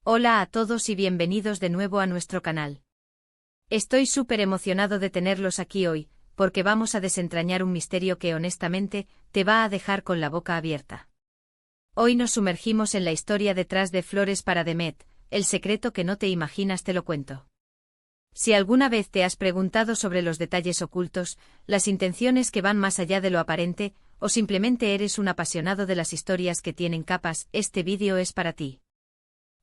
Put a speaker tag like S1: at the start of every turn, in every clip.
S1: Hola a todos y bienvenidos de nuevo a nuestro canal. Estoy súper emocionado de tenerlos aquí hoy, porque vamos a desentrañar un misterio que honestamente te va a dejar con la boca abierta. Hoy nos sumergimos en la historia detrás de Flores para Demet, el secreto que no te imaginas te lo cuento. Si alguna vez te has preguntado sobre los detalles ocultos, las intenciones que van más allá de lo aparente, o simplemente eres un apasionado de las historias que tienen capas, este vídeo es para ti.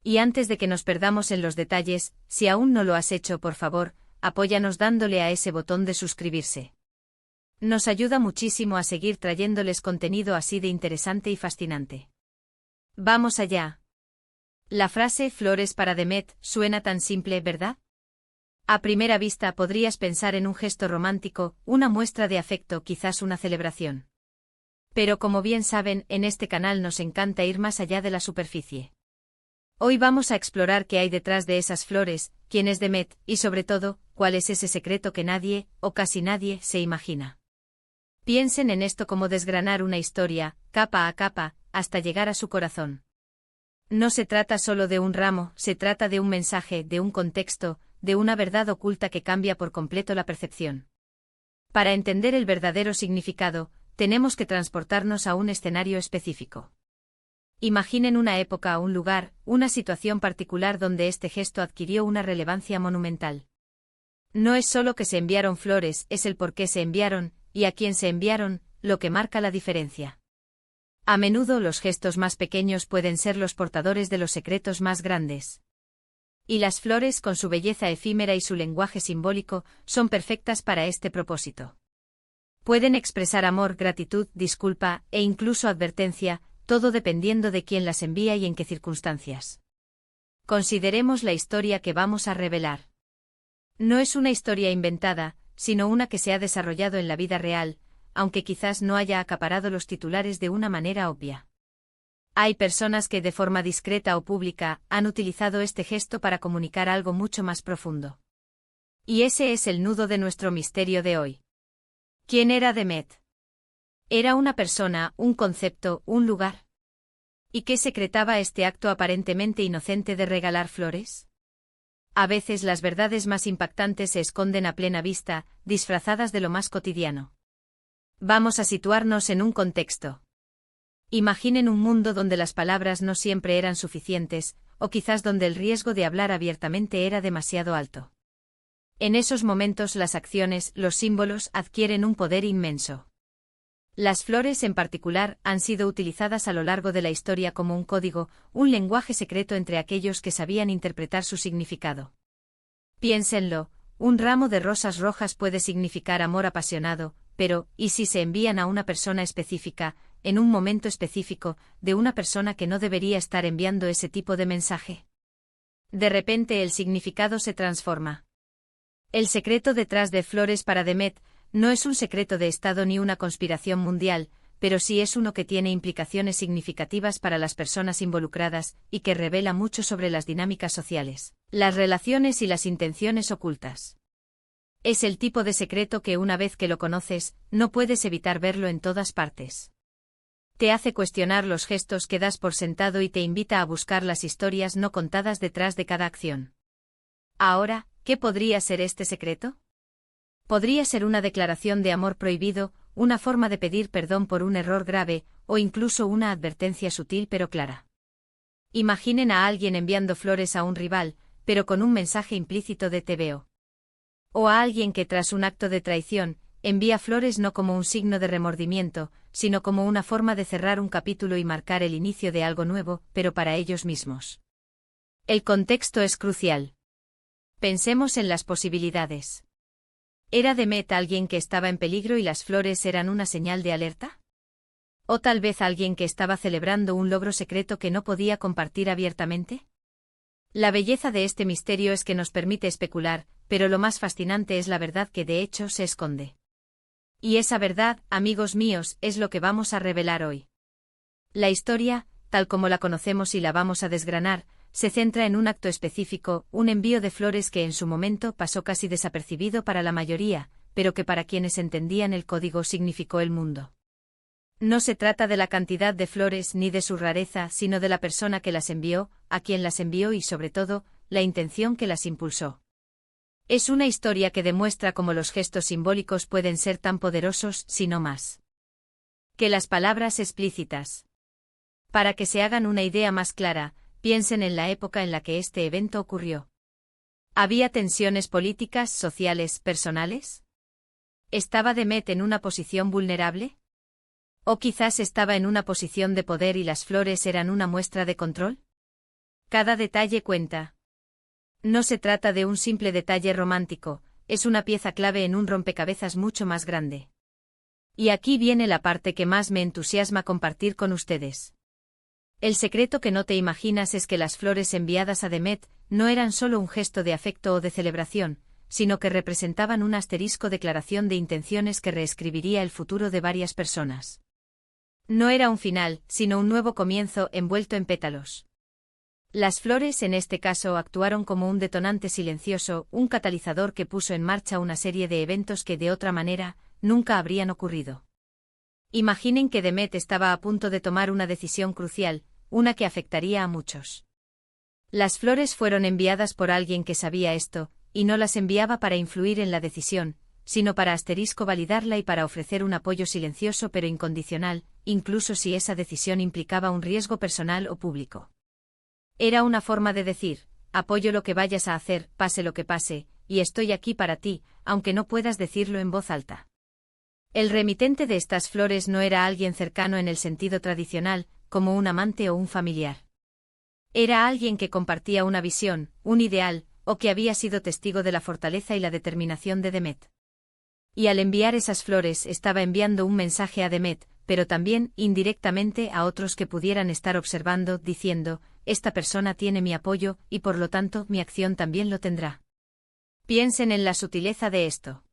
S1: Y antes de que nos perdamos en los detalles, si aún no lo has hecho, por favor, apóyanos dándole a ese botón de suscribirse. Nos ayuda muchísimo a seguir trayéndoles contenido así de interesante y fascinante. Vamos allá. La frase Flores para Demet suena tan simple, ¿verdad? A primera vista podrías pensar en un gesto romántico, una muestra de afecto, quizás una celebración. Pero como bien saben, en este canal nos encanta ir más allá de la superficie. Hoy vamos a explorar qué hay detrás de esas flores, quién es Demet, y sobre todo, cuál es ese secreto que nadie, o casi nadie, se imagina. Piensen en esto como desgranar una historia, capa a capa, hasta llegar a su corazón. No se trata solo de un ramo, se trata de un mensaje, de un contexto, de una verdad oculta que cambia por completo la percepción. Para entender el verdadero significado, tenemos que transportarnos a un escenario específico. Imaginen una época, un lugar, una situación particular donde este gesto adquirió una relevancia monumental. No es solo que se enviaron flores, es el por qué se enviaron, y a quién se enviaron, lo que marca la diferencia. A menudo los gestos más pequeños pueden ser los portadores de los secretos más grandes. Y las flores, con su belleza efímera y su lenguaje simbólico, son perfectas para este propósito. Pueden expresar amor, gratitud, disculpa, e incluso advertencia, todo dependiendo de quién las envía y en qué circunstancias. Consideremos la historia que vamos a revelar. No es una historia inventada, sino una que se ha desarrollado en la vida real, aunque quizás no haya acaparado los titulares de una manera obvia. Hay personas que de forma discreta o pública han utilizado este gesto para comunicar algo mucho más profundo. Y ese es el nudo de nuestro misterio de hoy. ¿Quién era Demet? ¿Era una persona, un concepto, un lugar? ¿Y qué secretaba este acto aparentemente inocente de regalar flores? A veces las verdades más impactantes se esconden a plena vista, disfrazadas de lo más cotidiano. Vamos a situarnos en un contexto. Imaginen un mundo donde las palabras no siempre eran suficientes, o quizás donde el riesgo de hablar abiertamente era demasiado alto. En esos momentos las acciones, los símbolos, adquieren un poder inmenso. Las flores en particular han sido utilizadas a lo largo de la historia como un código, un lenguaje secreto entre aquellos que sabían interpretar su significado. Piénsenlo, un ramo de rosas rojas puede significar amor apasionado, pero, ¿y si se envían a una persona específica, en un momento específico, de una persona que no debería estar enviando ese tipo de mensaje? De repente el significado se transforma. El secreto detrás de Flores para Demet no es un secreto de Estado ni una conspiración mundial, pero sí es uno que tiene implicaciones significativas para las personas involucradas y que revela mucho sobre las dinámicas sociales, las relaciones y las intenciones ocultas. Es el tipo de secreto que una vez que lo conoces, no puedes evitar verlo en todas partes. Te hace cuestionar los gestos que das por sentado y te invita a buscar las historias no contadas detrás de cada acción. Ahora, ¿qué podría ser este secreto? Podría ser una declaración de amor prohibido, una forma de pedir perdón por un error grave, o incluso una advertencia sutil pero clara. Imaginen a alguien enviando flores a un rival, pero con un mensaje implícito de te veo. O a alguien que tras un acto de traición, envía flores no como un signo de remordimiento, sino como una forma de cerrar un capítulo y marcar el inicio de algo nuevo, pero para ellos mismos. El contexto es crucial. Pensemos en las posibilidades. ¿Era Demet alguien que estaba en peligro y las flores eran una señal de alerta? ¿O tal vez alguien que estaba celebrando un logro secreto que no podía compartir abiertamente? La belleza de este misterio es que nos permite especular, pero lo más fascinante es la verdad que de hecho se esconde. Y esa verdad, amigos míos, es lo que vamos a revelar hoy. La historia, tal como la conocemos y la vamos a desgranar, se centra en un acto específico, un envío de flores que en su momento pasó casi desapercibido para la mayoría, pero que para quienes entendían el código significó el mundo. No se trata de la cantidad de flores ni de su rareza, sino de la persona que las envió, a quien las envió y sobre todo, la intención que las impulsó. Es una historia que demuestra cómo los gestos simbólicos pueden ser tan poderosos, si no más, que las palabras explícitas. Para que se hagan una idea más clara, piensen en la época en la que este evento ocurrió. ¿Había tensiones políticas, sociales, personales? ¿Estaba Demet en una posición vulnerable? ¿O quizás estaba en una posición de poder y las flores eran una muestra de control? Cada detalle cuenta. No se trata de un simple detalle romántico, es una pieza clave en un rompecabezas mucho más grande. Y aquí viene la parte que más me entusiasma compartir con ustedes. El secreto que no te imaginas es que las flores enviadas a Demet no eran solo un gesto de afecto o de celebración, sino que representaban una asterisco declaración de intenciones que reescribiría el futuro de varias personas. No era un final, sino un nuevo comienzo envuelto en pétalos. Las flores en este caso actuaron como un detonante silencioso, un catalizador que puso en marcha una serie de eventos que de otra manera nunca habrían ocurrido. Imaginen que Demet estaba a punto de tomar una decisión crucial, una que afectaría a muchos. Las flores fueron enviadas por alguien que sabía esto, y no las enviaba para influir en la decisión, sino para validarla y para ofrecer un apoyo silencioso pero incondicional, incluso si esa decisión implicaba un riesgo personal o público. Era una forma de decir, apoyo lo que vayas a hacer, pase lo que pase, y estoy aquí para ti, aunque no puedas decirlo en voz alta. El remitente de estas flores no era alguien cercano en el sentido tradicional, como un amante o un familiar. Era alguien que compartía una visión, un ideal, o que había sido testigo de la fortaleza y la determinación de Demet. Y al enviar esas flores estaba enviando un mensaje a Demet, pero también, indirectamente, a otros que pudieran estar observando, diciendo, esta persona tiene mi apoyo, y por lo tanto, mi acción también lo tendrá. Piensen en la sutileza de esto.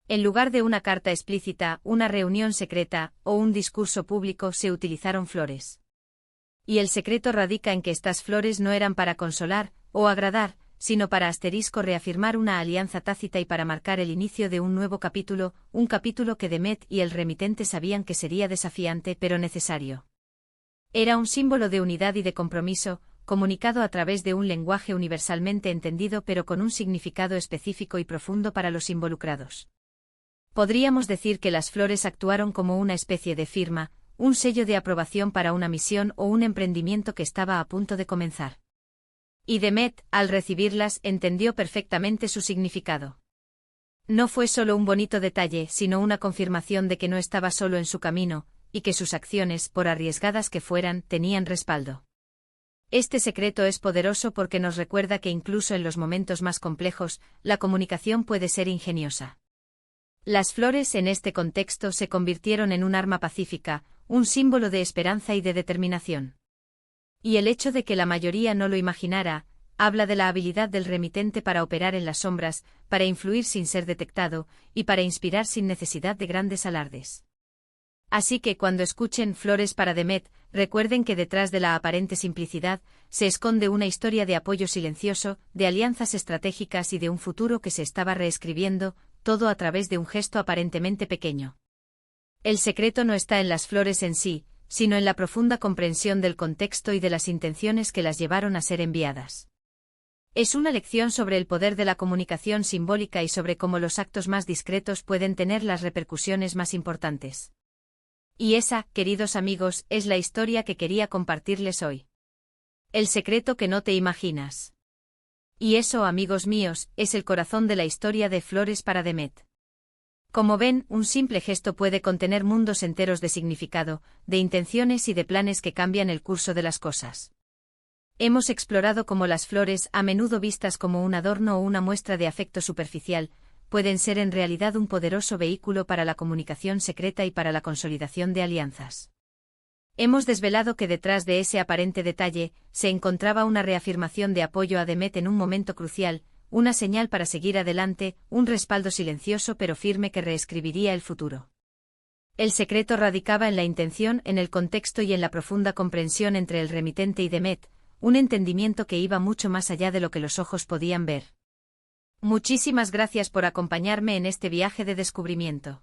S1: En lugar de una carta explícita, una reunión secreta, o un discurso público se utilizaron flores. Y el secreto radica en que estas flores no eran para consolar, o agradar, sino para reafirmar una alianza tácita y para marcar el inicio de un nuevo capítulo, un capítulo que Demet y el remitente sabían que sería desafiante pero necesario. Era un símbolo de unidad y de compromiso, comunicado a través de un lenguaje universalmente entendido pero con un significado específico y profundo para los involucrados. Podríamos decir que las flores actuaron como una especie de firma, un sello de aprobación para una misión o un emprendimiento que estaba a punto de comenzar. Y Demet, al recibirlas, entendió perfectamente su significado. No fue solo un bonito detalle, sino una confirmación de que no estaba solo en su camino, y que sus acciones, por arriesgadas que fueran, tenían respaldo. Este secreto es poderoso porque nos recuerda que incluso en los momentos más complejos, la comunicación puede ser ingeniosa. Las flores en este contexto se convirtieron en un arma pacífica, un símbolo de esperanza y de determinación. Y el hecho de que la mayoría no lo imaginara, habla de la habilidad del remitente para operar en las sombras, para influir sin ser detectado, y para inspirar sin necesidad de grandes alardes. Así que cuando escuchen Flores para Demet, recuerden que detrás de la aparente simplicidad, se esconde una historia de apoyo silencioso, de alianzas estratégicas y de un futuro que se estaba reescribiendo, todo a través de un gesto aparentemente pequeño. El secreto no está en las flores en sí, sino en la profunda comprensión del contexto y de las intenciones que las llevaron a ser enviadas. Es una lección sobre el poder de la comunicación simbólica y sobre cómo los actos más discretos pueden tener las repercusiones más importantes. Y esa, queridos amigos, es la historia que quería compartirles hoy. El secreto que no te imaginas. Y eso, amigos míos, es el corazón de la historia de Flores para Demet. Como ven, un simple gesto puede contener mundos enteros de significado, de intenciones y de planes que cambian el curso de las cosas. Hemos explorado cómo las flores, a menudo vistas como un adorno o una muestra de afecto superficial, pueden ser en realidad un poderoso vehículo para la comunicación secreta y para la consolidación de alianzas. Hemos desvelado que detrás de ese aparente detalle, se encontraba una reafirmación de apoyo a Demet en un momento crucial, una señal para seguir adelante, un respaldo silencioso pero firme que reescribiría el futuro. El secreto radicaba en la intención, en el contexto y en la profunda comprensión entre el remitente y Demet, un entendimiento que iba mucho más allá de lo que los ojos podían ver. Muchísimas gracias por acompañarme en este viaje de descubrimiento.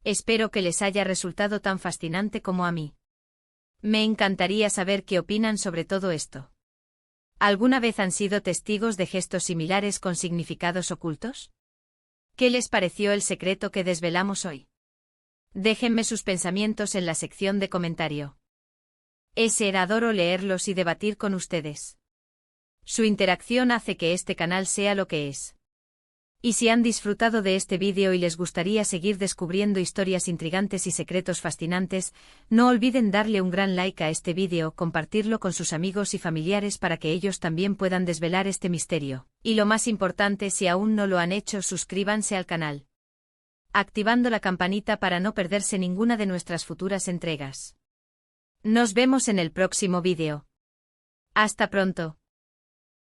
S1: Espero que les haya resultado tan fascinante como a mí. Me encantaría saber qué opinan sobre todo esto. ¿Alguna vez han sido testigos de gestos similares con significados ocultos? ¿Qué les pareció el secreto que desvelamos hoy? Déjenme sus pensamientos en la sección de comentario. Adoro leerlos y debatir con ustedes. Su interacción hace que este canal sea lo que es. Y si han disfrutado de este vídeo y les gustaría seguir descubriendo historias intrigantes y secretos fascinantes, no olviden darle un gran like a este vídeo, compartirlo con sus amigos y familiares para que ellos también puedan desvelar este misterio. Y lo más importante, si aún no lo han hecho, suscríbanse al canal, activando la campanita para no perderse ninguna de nuestras futuras entregas. Nos vemos en el próximo vídeo. Hasta pronto.